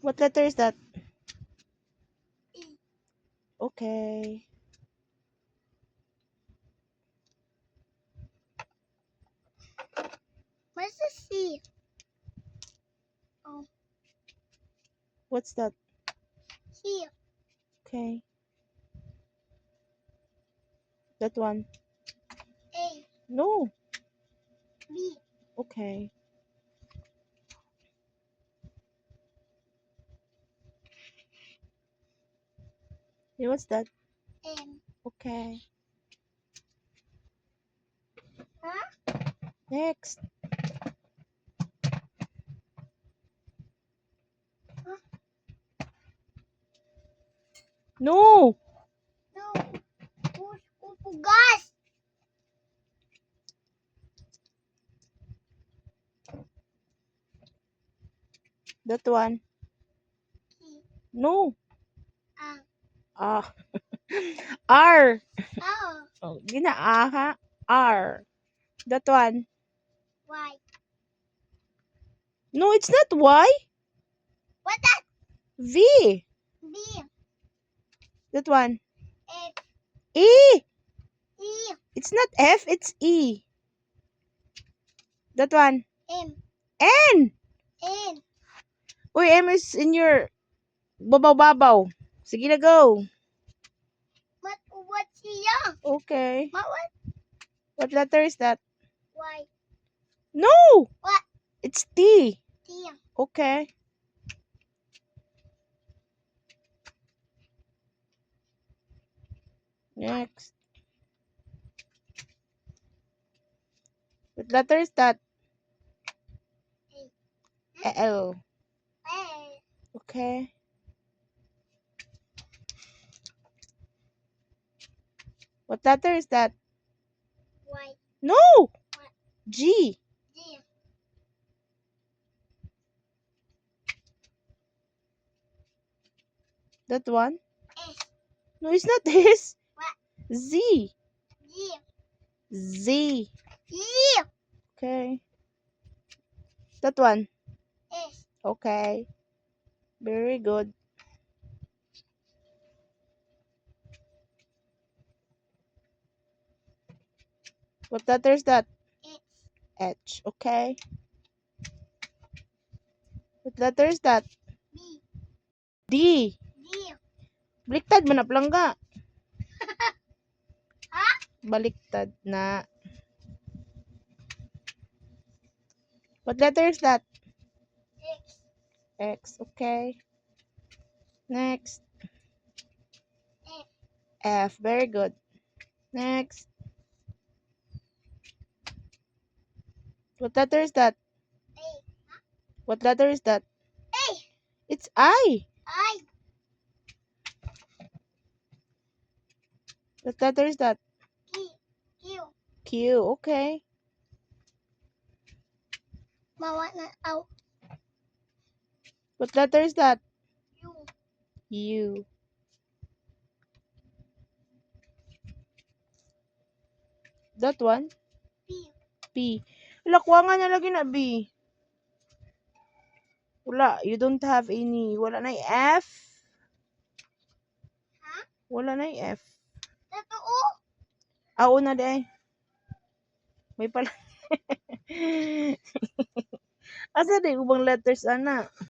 What letter is that? E. Okay. Where's the C? Oh, What's that? here. Okay. That one. A. No. B. Okay. Hey, what's that? M. Okay. Huh? Next. Huh? No. No. Upugas. That one. E. No. Ah. Ah. R. Oh. Oh, ha? R. That one. Y. No, it's not Y. What that? V. B. That one. F. E. E. It's not F, it's E. That one. M. N. N. Uy, M is in your babaw-babaw. Sige na, go. What's here? Okay. What? What letter is that? Y. No! What? It's T. T. Okay. Next. What letter is that? L. A. Okay. What letter is that? Y. No! G. G. That one? S. No, it's not this. What? Z. G. Z. E. Okay. That one? S. Okay. Very good. What letter is that? H. H. Okay. What letter is that? B. D. D. Baliktad man na plangga. Ha? Baliktad na. What letter is that? X. X. Okay. Next. F. F. Very good. Next. What letter is that? A. What letter is that? A. It's I. I. What letter is that? Q. Q. Q. Okay. Mawat na. Ow. What letter is that? U. U. That one? P. P. Lakwa nga na lagi na B. Wala. You don't have any. Wala na yung F. Ha? Wala na yung F. Totoo? Na de. May pala. Asa de ubang letters ana?